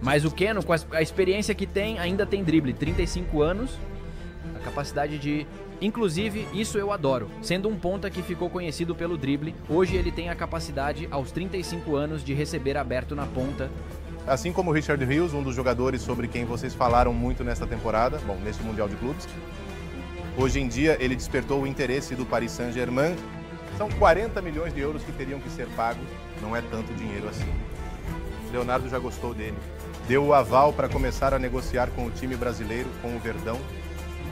Mas o Keno, com a experiência que tem, ainda tem drible, 35 anos, a capacidade de... Inclusive, isso eu adoro. Sendo um ponta que ficou conhecido pelo drible, hoje ele tem a capacidade, aos 35 anos, de receber aberto na ponta. Assim como o Richard Rios, um dos jogadores sobre quem vocês falaram muito nesta temporada, bom, neste Mundial de Clubes. Hoje em dia, ele despertou o interesse do Paris Saint-Germain. São 40 milhões de euros que teriam que ser pagos, não é tanto dinheiro assim. Leonardo já gostou dele. Deu o aval para começar a negociar com o time brasileiro, com o Verdão.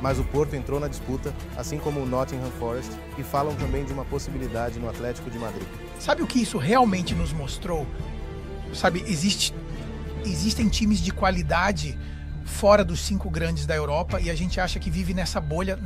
Mas o Porto entrou na disputa, assim como o Nottingham Forest, e falam também de uma possibilidade no Atlético de Madrid. Sabe o que isso realmente nos mostrou? Sabe, existem times de qualidade fora dos 5 grandes da Europa e a gente acha que vive nessa bolha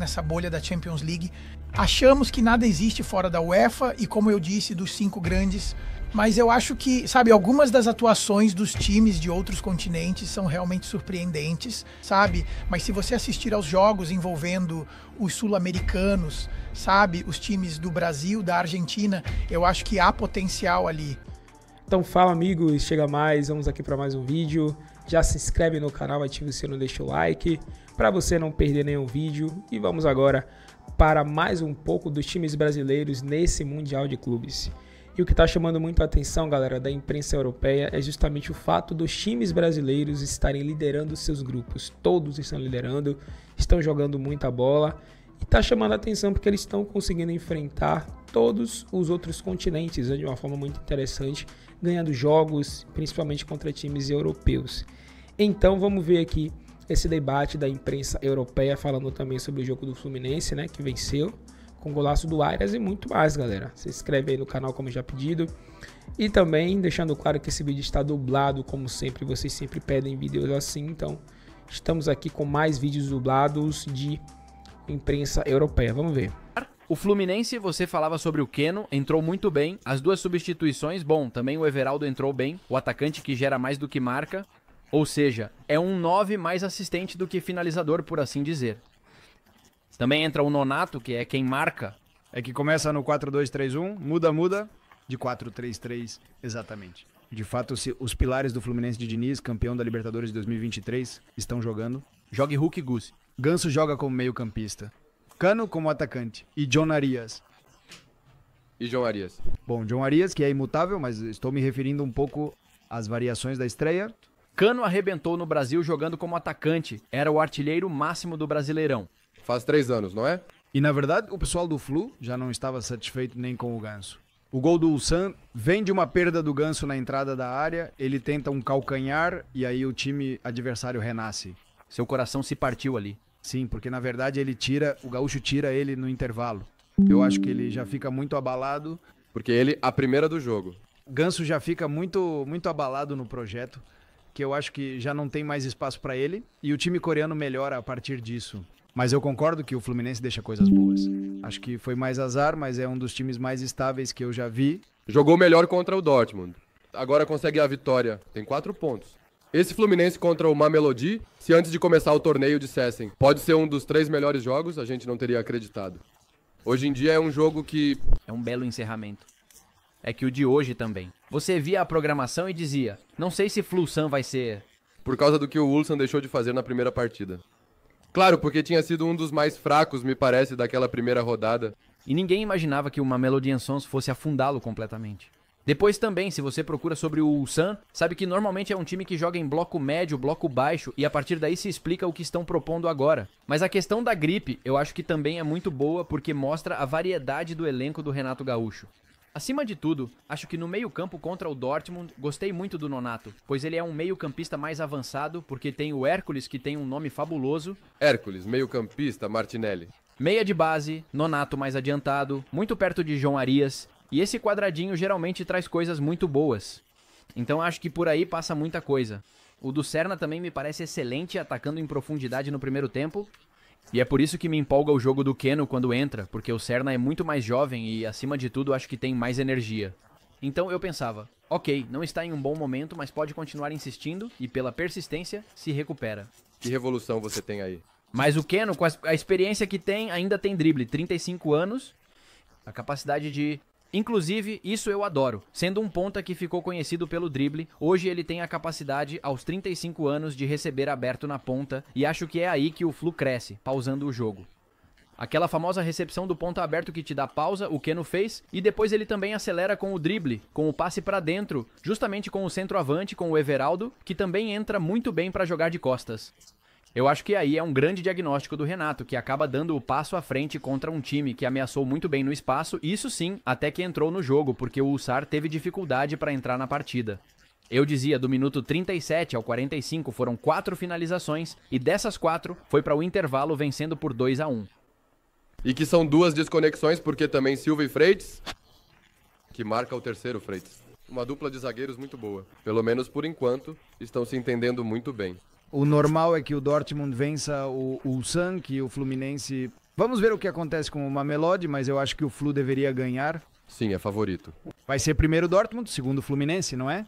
da Champions League. Achamos que nada existe fora da UEFA e, como eu disse, dos 5 grandes. Mas eu acho que, sabe, algumas das atuações dos times de outros continentes são realmente surpreendentes, sabe? Mas se você assistir aos jogos envolvendo os sul-americanos, sabe, os times do Brasil, da Argentina, eu acho que há potencial ali. Então fala, amigos, chega mais, vamos aqui para mais um vídeo. Já se inscreve no canal, ativa o sininho, deixa o like, para você não perder nenhum vídeo. E vamos agora para mais um pouco dos times brasileiros nesse Mundial de Clubes. E o que está chamando muito a atenção, galera, da imprensa europeia é justamente o fato dos times brasileiros estarem liderando seus grupos. Todos estão liderando, estão jogando muita bola e está chamando a atenção porque eles estão conseguindo enfrentar todos os outros continentes, né, de uma forma muito interessante, ganhando jogos, principalmente contra times europeus. Então vamos ver aqui esse debate da imprensa europeia falando também sobre o jogo do Fluminense, né, que venceu, com golaço do Arias e muito mais, galera. Se inscreve aí no canal como já pedido. E também deixando claro que esse vídeo está dublado, como sempre, vocês sempre pedem vídeos assim. Então, estamos aqui com mais vídeos dublados de imprensa europeia. Vamos ver. O Fluminense, você falava sobre o Keno, entrou muito bem. As 2 substituições, bom, também o Everaldo entrou bem. O atacante que gera mais do que marca. Ou seja, é um 9 mais assistente do que finalizador, por assim dizer. Também entra o Nonato, que é quem marca. É que começa no 4-2-3-1, muda de 4-3-3, exatamente. De fato, os pilares do Fluminense de Diniz, campeão da Libertadores de 2023, estão jogando. Joga Hulk e Gucci. Ganso joga como meio-campista. Cano como atacante. E John Arias. Bom, John Arias, que é imutável, mas estou me referindo um pouco às variações da estreia. Cano arrebentou no Brasil jogando como atacante. Era o artilheiro máximo do Brasileirão. Faz 3 anos, não é? E na verdade, o pessoal do Flu já não estava satisfeito nem com o Ganso. O gol do Ulsan vem de uma perda do Ganso na entrada da área, ele tenta um calcanhar e aí o time adversário renasce. Seu coração se partiu ali. Sim, porque na verdade o Gaúcho tira ele no intervalo. Eu acho que ele já fica muito abalado. Porque ele, a primeira do jogo. Ganso já fica muito abalado no projeto, que eu acho que já não tem mais espaço para ele, e o time coreano melhora a partir disso. Mas eu concordo que o Fluminense deixa coisas boas. Acho que foi mais azar, mas é um dos times mais estáveis que eu já vi. Jogou melhor contra o Dortmund. Agora consegue a vitória. Tem 4 pontos. Esse Fluminense contra o Mamelodi, se antes de começar o torneio dissessem pode ser um dos 3 melhores jogos, a gente não teria acreditado. Hoje em dia é um jogo que... É um belo encerramento. É que o de hoje também. Você via a programação e dizia, não sei se Flu-San vai ser... Por causa do que o Ulsan deixou de fazer na primeira partida. Claro, porque tinha sido um dos mais fracos, me parece, daquela primeira rodada. E ninguém imaginava que o Mamelodi Sons fosse afundá-lo completamente. Depois também, se você procura sobre o Ulsan, sabe que normalmente é um time que joga em bloco médio, bloco baixo, e a partir daí se explica o que estão propondo agora. Mas a questão da gripe, eu acho que também é muito boa, porque mostra a variedade do elenco do Renato Gaúcho. Acima de tudo, acho que no meio-campo contra o Dortmund, gostei muito do Nonato, pois ele é um meio-campista mais avançado, porque tem o Hércules, que tem um nome fabuloso. Hércules, meio-campista, Martinelli. Meia de base, Nonato mais adiantado, muito perto de João Arias, e esse quadradinho geralmente traz coisas muito boas. Então acho que por aí passa muita coisa. O do Serna também me parece excelente, atacando em profundidade no primeiro tempo. E é por isso que me empolga o jogo do Keno quando entra, porque o Serna é muito mais jovem e, acima de tudo, acho que tem mais energia. Então eu pensava, ok, não está em um bom momento, mas pode continuar insistindo e, pela persistência, se recupera. Que revolução você tem aí? Mas o Keno, com a experiência que tem, ainda tem drible, 35 anos, a capacidade de... Inclusive, isso eu adoro. Sendo um ponta que ficou conhecido pelo drible, hoje ele tem a capacidade, aos 35 anos, de receber aberto na ponta, e acho que é aí que o Flu cresce, pausando o jogo. Aquela famosa recepção do ponta aberto que te dá pausa, o Keno fez, e depois ele também acelera com o drible, com o passe pra dentro, justamente com o centroavante, com o Everaldo, que também entra muito bem pra jogar de costas. Eu acho que aí é um grande diagnóstico do Renato, que acaba dando o passo à frente contra um time que ameaçou muito bem no espaço, isso sim, até que entrou no jogo, porque o Hussar teve dificuldade para entrar na partida. Eu dizia, do minuto 37 ao 45 foram 4 finalizações, e dessas 4 foi para o intervalo vencendo por 2-1. E que são 2 desconexões, porque também Silva e Freitas, que marca o terceiro Freitas. Uma dupla de zagueiros muito boa. Pelo menos por enquanto, estão se entendendo muito bem. O normal é que o Dortmund vença o Ulsan, que o Fluminense... Vamos ver o que acontece com o Mamelodi, mas eu acho que o Flu deveria ganhar. Sim, é favorito. Vai ser primeiro o Dortmund, segundo o Fluminense, não é?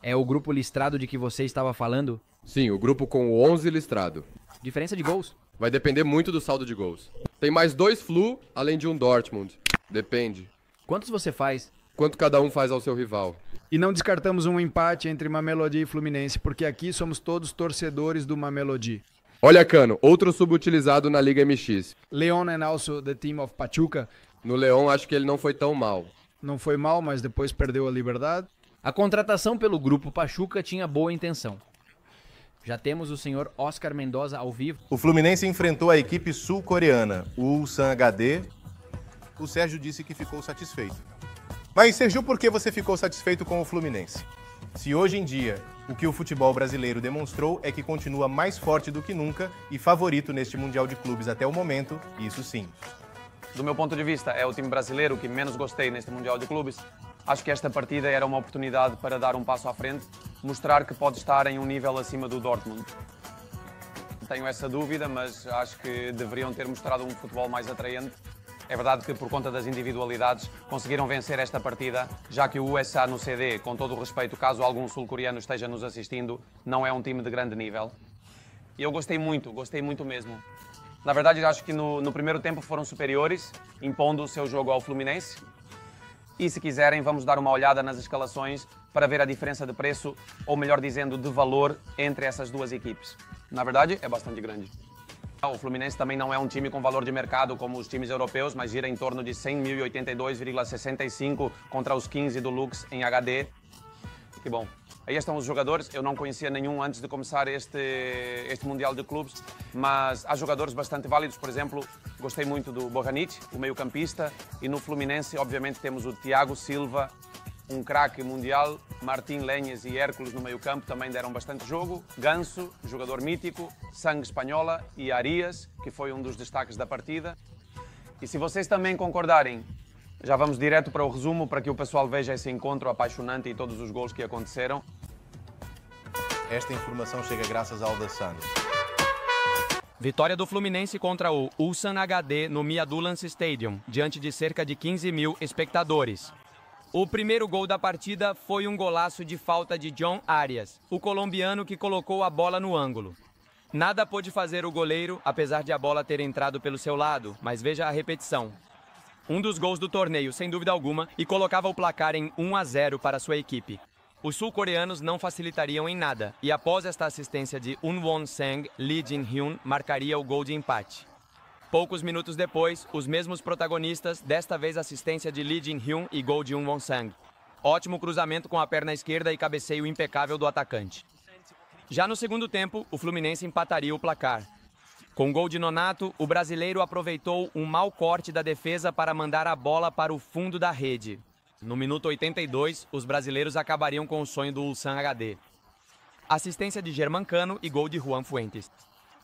É o grupo listrado de que você estava falando? Sim, o grupo com o 11 listrado. Diferença de gols. Vai depender muito do saldo de gols. Tem mais 2 Flu, além de um Dortmund. Depende. Quantos você faz? Quanto cada um faz ao seu rival. E não descartamos um empate entre Mamelodi e Fluminense, porque aqui somos todos torcedores do Mamelodi. Olha, Cano, outro subutilizado na Liga MX. Leon and also the team of Pachuca. No Leão, acho que ele não foi tão mal. Não foi mal, mas depois perdeu a liberdade. A contratação pelo grupo Pachuca tinha boa intenção. Já temos o senhor Oscar Mendoza ao vivo. O Fluminense enfrentou a equipe sul-coreana, o Ulsan HD. O Sérgio disse que ficou satisfeito. Mas, Sérgio, por que você ficou satisfeito com o Fluminense? Se hoje em dia o que o futebol brasileiro demonstrou é que continua mais forte do que nunca e favorito neste Mundial de Clubes até o momento, isso sim. Do meu ponto de vista, é o time brasileiro que menos gostei neste Mundial de Clubes. Acho que esta partida era uma oportunidade para dar um passo à frente, mostrar que pode estar em um nível acima do Dortmund. Tenho essa dúvida, mas acho que deveriam ter mostrado um futebol mais atraente. É verdade que, por conta das individualidades, conseguiram vencer esta partida, já que o USA no CD, com todo o respeito, caso algum sul-coreano esteja nos assistindo, não é um time de grande nível. E eu gostei muito mesmo. Na verdade, acho que no primeiro tempo foram superiores, impondo o seu jogo ao Fluminense. E se quiserem, vamos dar uma olhada nas escalações para ver a diferença de preço, ou melhor dizendo, de valor, entre essas duas equipes. Na verdade, é bastante grande. O Fluminense também não é um time com valor de mercado como os times europeus, mas gira em torno de 100.082,65 contra os 15 do Lux em HD. Que bom. Aí estão os jogadores. Eu não conhecia nenhum antes de começar este Mundial de Clubes, mas há jogadores bastante válidos. Por exemplo, gostei muito do Borjanic, o meio-campista, e no Fluminense, obviamente, temos o Thiago Silva, um craque mundial, Martim Lenhas e Hércules no meio-campo também deram bastante jogo. Ganso, jogador mítico, Sangue Espanhola e Arias, que foi um dos destaques da partida. E se vocês também concordarem, já vamos direto para o resumo para que o pessoal veja esse encontro apaixonante e todos os gols que aconteceram. Esta informação chega graças ao The Sun. Vitória do Fluminense contra o Ulsan HD no Midtjylland Stadium, diante de cerca de 15 mil espectadores. O primeiro gol da partida foi um golaço de falta de John Arias, o colombiano que colocou a bola no ângulo. Nada pôde fazer o goleiro, apesar de a bola ter entrado pelo seu lado, mas veja a repetição. Um dos gols do torneio, sem dúvida alguma, e colocava o placar em 1-0 para sua equipe. Os sul-coreanos não facilitariam em nada, e após esta assistência de Won Sang, Lee Jin-hyun marcaria o gol de empate. Poucos minutos depois, os mesmos protagonistas, desta vez assistência de Lee Jin-hyun e gol de Won Sang. Ótimo cruzamento com a perna esquerda e cabeceio impecável do atacante. Já no segundo tempo, o Fluminense empataria o placar. Com gol de Nonato, o brasileiro aproveitou um mau corte da defesa para mandar a bola para o fundo da rede. No minuto 82, os brasileiros acabariam com o sonho do Ulsan HD. Assistência de Germancano e gol de Juan Fuentes.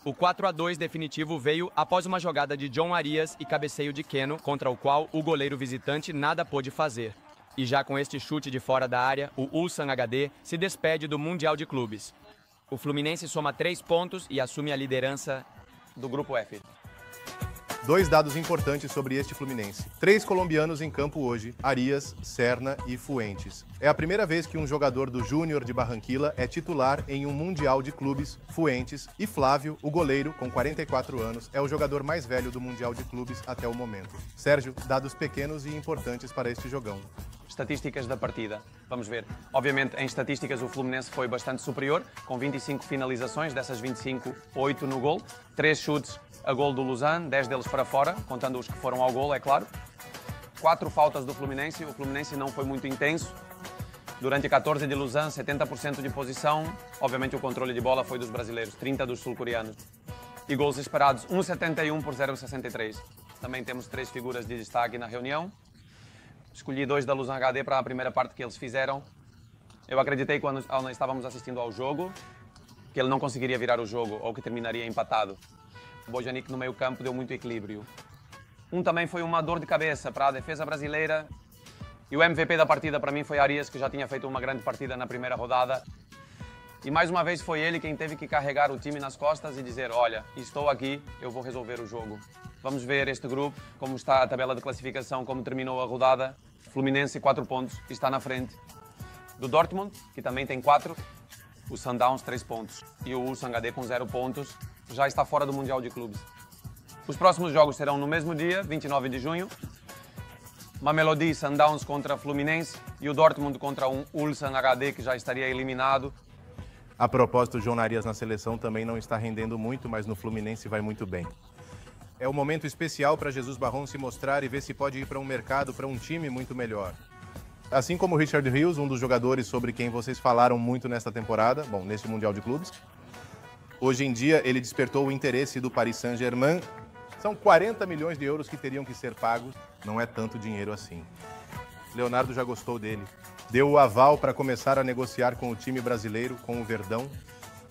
O 4-2 definitivo veio após uma jogada de John Arias e cabeceio de Keno, contra o qual o goleiro visitante nada pôde fazer. E já com este chute de fora da área, o Ulsan HD se despede do Mundial de Clubes. O Fluminense soma 3 pontos e assume a liderança do Grupo F. Dois dados importantes sobre este Fluminense. 3 colombianos em campo hoje, Arias, Serna e Fuentes. É a primeira vez que um jogador do Júnior de Barranquilla é titular em um Mundial de Clubes, Fuentes, e Flávio, o goleiro, com 44 anos, é o jogador mais velho do Mundial de Clubes até o momento. Sérgio, dados pequenos e importantes para este jogão. Estatísticas da partida. Vamos ver. Obviamente, em estatísticas, o Fluminense foi bastante superior, com 25 finalizações, dessas 25, 8 no gol, 3 chutes a gol do Lausanne, 10 deles para fora, contando os que foram ao gol, é claro. 4 faltas do Fluminense, o Fluminense não foi muito intenso. Durante 14 de Lausanne, 70% de posição. Obviamente, o controle de bola foi dos brasileiros, 30 dos sul-coreanos. E gols esperados, 1,71 por 0,63. Também temos 3 figuras de destaque na reunião. Escolhi 2 da Lausanne HD para a primeira parte que eles fizeram. Eu acreditei quando estávamos assistindo ao jogo que ele não conseguiria virar o jogo ou que terminaria empatado. O Bojanic no meio campo deu muito equilíbrio. Também foi uma dor de cabeça para a defesa brasileira. E o MVP da partida para mim foi Arias, que já tinha feito uma grande partida na primeira rodada. E mais uma vez foi ele quem teve que carregar o time nas costas e dizer: olha, estou aqui, eu vou resolver o jogo. Vamos ver este grupo, como está a tabela de classificação, como terminou a rodada. Fluminense, 4 pontos, está na frente do Dortmund, que também tem 4. O Sundowns, 3 pontos. E o Ulsan HD com 0 pontos, já está fora do Mundial de Clubes. Os próximos jogos serão no mesmo dia, 29 de junho. Mamelodi Sundowns contra Fluminense e o Dortmund contra um Ulsan HD, que já estaria eliminado. A propósito, o João Arias na seleção também não está rendendo muito, mas no Fluminense vai muito bem. É um momento especial para Jesus Barron se mostrar e ver se pode ir para um mercado, para um time muito melhor. Assim como o Richard Rios, um dos jogadores sobre quem vocês falaram muito nesta temporada, bom, neste Mundial de Clubes. Hoje em dia, ele despertou o interesse do Paris Saint-Germain. São 40 milhões de euros que teriam que ser pagos. Não é tanto dinheiro assim. Leonardo já gostou dele. Deu o aval para começar a negociar com o time brasileiro, com o Verdão.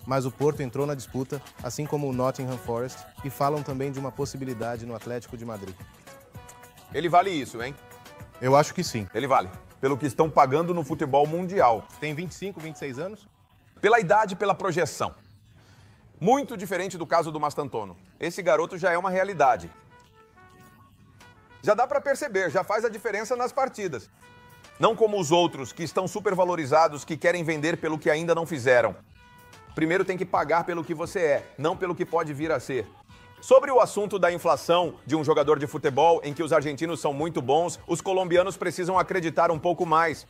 Mas o Porto entrou na disputa, assim como o Nottingham Forest, e falam também de uma possibilidade no Atlético de Madrid. Ele vale isso, hein? Eu acho que sim. Ele vale. Pelo que estão pagando no futebol mundial. Tem 25, 26 anos? Pela idade e pela projeção. Muito diferente do caso do Mastantuono. Esse garoto já é uma realidade. Já dá para perceber, já faz a diferença nas partidas. Não como os outros, que estão supervalorizados, que querem vender pelo que ainda não fizeram. Primeiro tem que pagar pelo que você é, não pelo que pode vir a ser. Sobre o assunto da inflação de um jogador de futebol, em que os argentinos são muito bons, os colombianos precisam acreditar um pouco mais.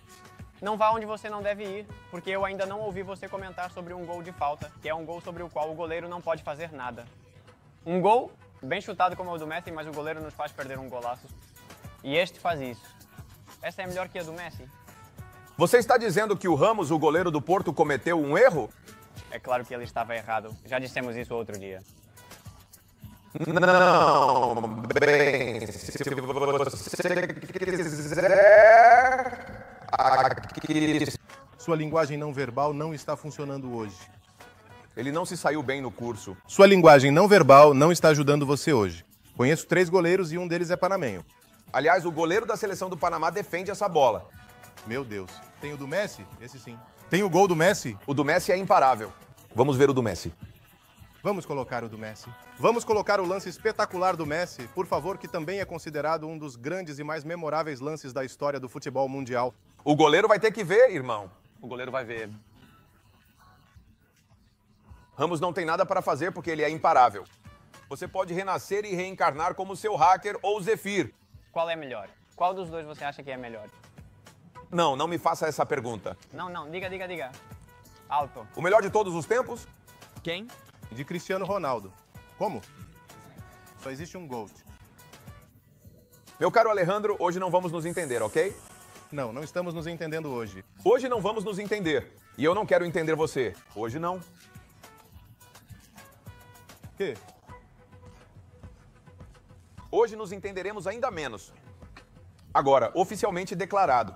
Não vá onde você não deve ir, porque eu ainda não ouvi você comentar sobre um gol de falta, que é um gol sobre o qual o goleiro não pode fazer nada. Um gol bem chutado como o do Messi, mas o goleiro nos faz perder um golaço. E este faz isso. Essa é melhor que a do Messi? Você está dizendo que o Ramos, o goleiro do Porto, cometeu um erro? É claro que ele estava errado. Já dissemos isso outro dia. Não, bem, se você quiser aqui... Sua linguagem não verbal não está funcionando hoje. Ele não se saiu bem no curso. Sua linguagem não verbal não está ajudando você hoje. Conheço 3 goleiros e um deles é panamenho. Aliás, o goleiro da seleção do Panamá defende essa bola. Meu Deus. Tem o do Messi? Esse sim. Tem o gol do Messi? O do Messi é imparável. Vamos ver o do Messi. Vamos colocar o do Messi. Vamos colocar o lance espetacular do Messi, por favor, que também é considerado um dos grandes e mais memoráveis lances da história do futebol mundial. O goleiro vai ter que ver, irmão. O goleiro vai ver. Ramos não tem nada para fazer porque ele é imparável. Você pode renascer e reencarnar como seu hacker ou Zefir. Qual é melhor? Qual dos dois você acha que é melhor? Não, não me faça essa pergunta. Não, diga. Alto. O melhor de todos os tempos? Quem? De Cristiano Ronaldo. Como? Só existe um GOAT. Meu caro Alejandro, hoje não vamos nos entender, ok? Não, não estamos nos entendendo hoje. Hoje não vamos nos entender. E eu não quero entender você. Hoje não. Que? Hoje nos entenderemos ainda menos. Agora, oficialmente declarado.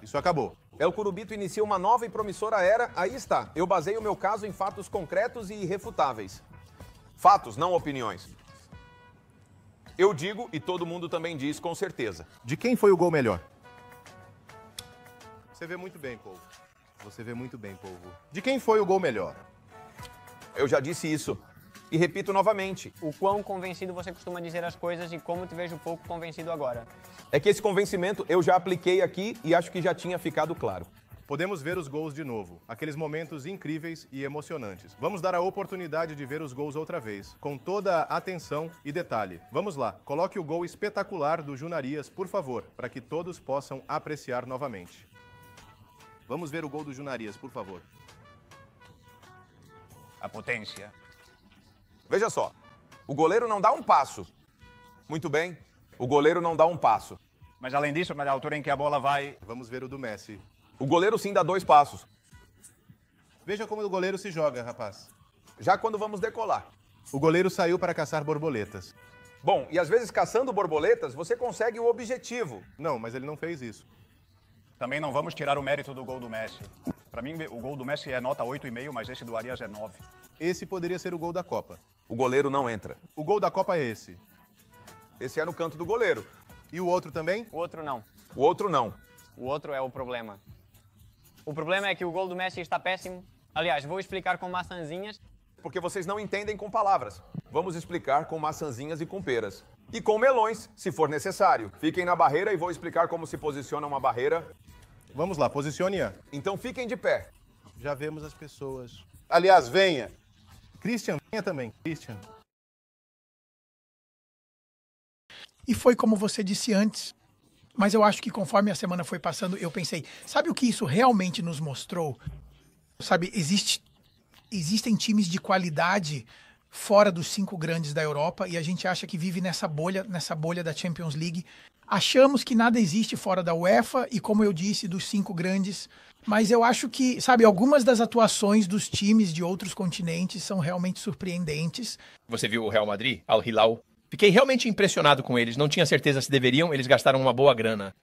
Isso acabou. El Curubito inicia uma nova e promissora era, aí está. Eu baseio o meu caso em fatos concretos e irrefutáveis. Fatos, não opiniões. Eu digo, e todo mundo também diz com certeza. De quem foi o gol melhor? Você vê muito bem, povo. Você vê muito bem, povo. De quem foi o gol melhor? Eu já disse isso. E repito novamente. O quão convencido você costuma dizer as coisas e como te vejo pouco convencido agora. É que esse convencimento eu já apliquei aqui e acho que já tinha ficado claro. Podemos ver os gols de novo, aqueles momentos incríveis e emocionantes. Vamos dar a oportunidade de ver os gols outra vez, com toda a atenção e detalhe. Vamos lá, coloque o gol espetacular do Junarias, por favor, para que todos possam apreciar novamente. Vamos ver o gol do Junarias, por favor. A potência. Veja só, o goleiro não dá um passo. Muito bem, o goleiro não dá um passo. Mas além disso, na altura em que a bola vai... Vamos ver o do Messi. O goleiro sim dá 2 passos. Veja como o goleiro se joga, rapaz. Já quando vamos decolar. O goleiro saiu para caçar borboletas. Bom, e às vezes caçando borboletas, você consegue o objetivo. Não, mas ele não fez isso. Também não vamos tirar o mérito do gol do Messi. Para mim, o gol do Messi é nota 8,5, mas esse do Arias é 9. Esse poderia ser o gol da Copa. O goleiro não entra. O gol da Copa é esse. Esse é no canto do goleiro. E o outro também? O outro não. O outro não. O outro é o problema. O problema é que o gol do Messi está péssimo. Aliás, vou explicar com maçãzinhas. Porque vocês não entendem com palavras. Vamos explicar com maçãzinhas e com peras. E com melões, se for necessário. Fiquem na barreira e vou explicar como se posiciona uma barreira. Vamos lá, posicione-a. Então fiquem de pé. Já vemos as pessoas. Aliás, venha. Christian, venha também. Christian. E foi como você disse antes. Mas eu acho que conforme a semana foi passando, eu pensei, sabe o que isso realmente nos mostrou? Sabe, existem times de qualidade fora dos 5 grandes da Europa e a gente acha que vive nessa bolha da Champions League. Achamos que nada existe fora da UEFA e, como eu disse, dos 5 grandes. Mas eu acho que, sabe, algumas das atuações dos times de outros continentes são realmente surpreendentes. Você viu o Real Madrid, Al Hilal? Fiquei realmente impressionado com eles. Não tinha certeza se deveriam, eles gastaram uma boa grana.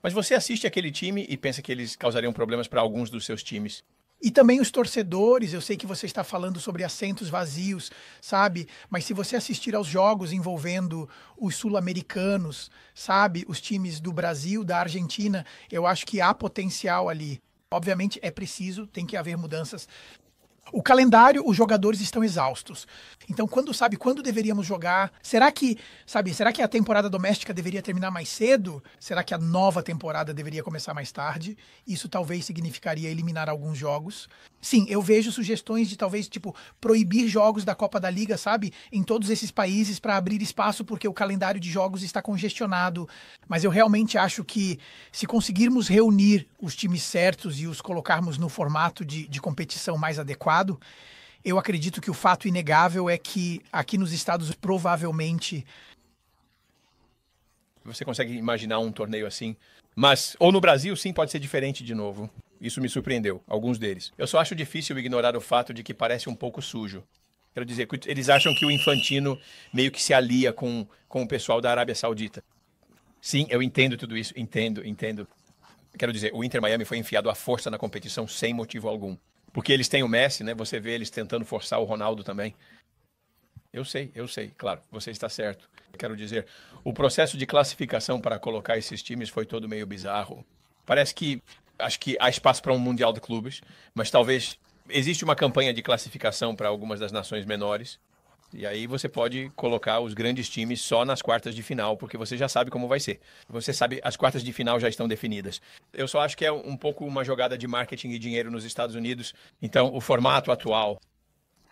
Mas você assiste aquele time e pensa que eles causariam problemas para alguns dos seus times. E também os torcedores, eu sei que você está falando sobre assentos vazios, sabe? Mas se você assistir aos jogos envolvendo os sul-americanos, sabe? Os times do Brasil, da Argentina, eu acho que há potencial ali. Obviamente é preciso, tem que haver mudanças. O calendário, os jogadores estão exaustos. Então, quando deveríamos jogar? Será que a temporada doméstica deveria terminar mais cedo? Será que a nova temporada deveria começar mais tarde? Isso talvez significaria eliminar alguns jogos. Sim, eu vejo sugestões de talvez, proibir jogos da Copa da Liga, sabe? Em todos esses países para abrir espaço porque o calendário de jogos está congestionado. Mas eu realmente acho que se conseguirmos reunir os times certos e os colocarmos no formato de competição mais adequado, eu acredito que o fato inegável é que aqui nos Estados provavelmente... Você consegue imaginar um torneio assim? Mas, ou no Brasil, sim, pode ser diferente de novo. Isso me surpreendeu, alguns deles. Eu só acho difícil ignorar o fato de que parece um pouco sujo. Quero dizer, eles acham que o Infantino meio que se alia com o pessoal da Arábia Saudita. Sim, eu entendo tudo isso, entendo. Quero dizer, o Inter Miami foi enfiado à força na competição sem motivo algum. Porque eles têm o Messi, né? Você vê eles tentando forçar o Ronaldo também. Eu sei, claro, você está certo. Quero dizer, o processo de classificação para colocar esses times foi todo meio bizarro. Parece que, acho que há espaço para um Mundial de Clubes, mas talvez existe uma campanha de classificação para algumas das nações menores. E aí você pode colocar os grandes times só nas quartas de final, porque você já sabe como vai ser. Você sabe, as quartas de final já estão definidas. Eu só acho que é um pouco uma jogada de marketing e dinheiro nos Estados Unidos. Então, o formato atual,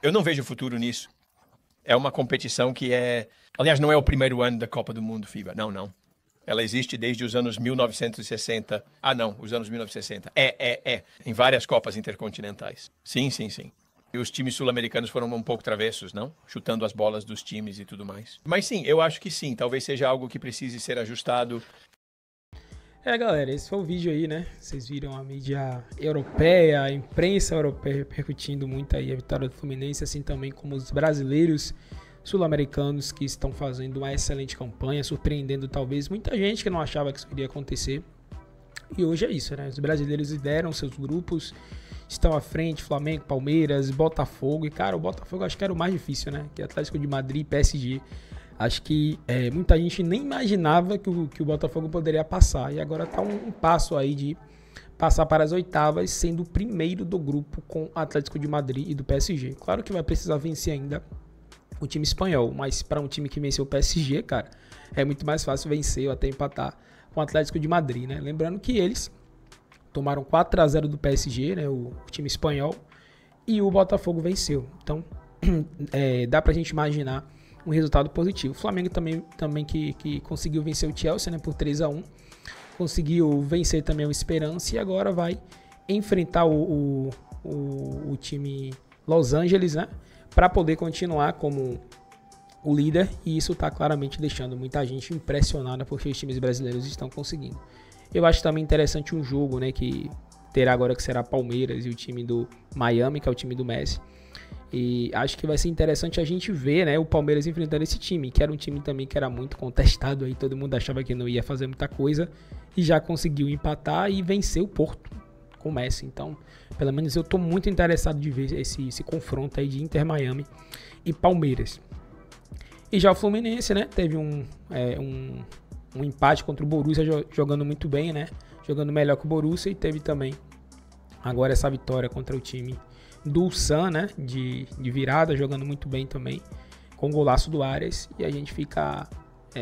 eu não vejo futuro nisso. É uma competição que é... Aliás, não é o primeiro ano da Copa do Mundo, FIBA. Não. Ela existe desde os anos 1960. Ah, não, os anos 1960. Em várias Copas intercontinentais. Sim. E os times sul-americanos foram um pouco travessos, não? Chutando as bolas dos times e tudo mais. Mas sim, eu acho que sim. Talvez seja algo que precise ser ajustado. Galera, esse foi o vídeo aí, né? Vocês viram a mídia europeia, a imprensa europeia repercutindo muito aí a vitória do Fluminense, assim também como os brasileiros sul-americanos que estão fazendo uma excelente campanha, surpreendendo talvez muita gente que não achava que isso iria acontecer. E hoje é isso, né? Os brasileiros lideram seus grupos, estão à frente, Flamengo, Palmeiras, Botafogo. E, cara, o Botafogo acho que era o mais difícil, né? Que é Atlético de Madrid e PSG. Acho que muita gente nem imaginava que o Botafogo poderia passar. E agora tá um passo aí de passar para as oitavas, sendo o primeiro do grupo com o Atlético de Madrid e do PSG. Claro que vai precisar vencer ainda o time espanhol, mas para um time que venceu o PSG, cara, é muito mais fácil vencer ou até empatar com o Atlético de Madrid, né? Lembrando que eles tomaram 4-0 do PSG, né, o time espanhol, e o Botafogo venceu. Então, dá pra gente imaginar um resultado positivo. O Flamengo também que conseguiu vencer o Chelsea, né, por 3-1. Conseguiu vencer também o Esperance e agora vai enfrentar o time Los Angeles, né, para poder continuar como o líder, e isso está claramente deixando muita gente impressionada porque os times brasileiros estão conseguindo. Eu acho também interessante um jogo, né, que terá agora, que será Palmeiras e o time do Miami, que é o time do Messi. E acho que vai ser interessante a gente ver, né, o Palmeiras enfrentando esse time, que era um time também que era muito contestado, aí todo mundo achava que não ia fazer muita coisa, e já conseguiu empatar e vencer o Porto com o Messi. Então, pelo menos eu tô muito interessado de ver esse confronto aí de Inter Miami e Palmeiras. E já o Fluminense, né, teve um empate contra o Borussia, jogando muito bem, né, jogando melhor que o Borussia, e teve também agora essa vitória contra o time do Ulsan, né, de virada, jogando muito bem também, com o golaço do Arias, e a gente fica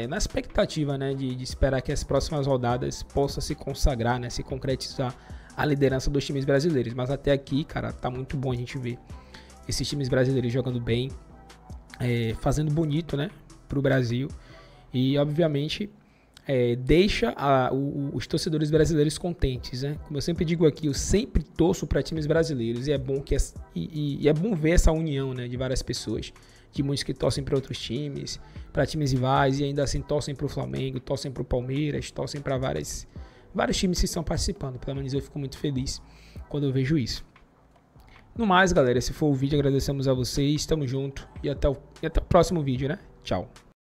na expectativa, né, de esperar que as próximas rodadas possam se consagrar, né, se concretizar a liderança dos times brasileiros. Mas até aqui, cara, tá muito bom a gente ver esses times brasileiros jogando bem, fazendo bonito, né, pro Brasil, e obviamente deixa os torcedores brasileiros contentes, né? Como eu sempre digo aqui, eu sempre torço para times brasileiros, e é bom é bom ver essa união, né, de várias pessoas, de muitos que torcem para outros times, para times rivais, e ainda assim torcem para o Flamengo, torcem para o Palmeiras, torcem para vários times que estão participando. Pelo menos eu fico muito feliz quando eu vejo isso. No mais, galera, esse foi o vídeo, agradecemos a vocês, tamo junto, e até o próximo vídeo, né? Tchau.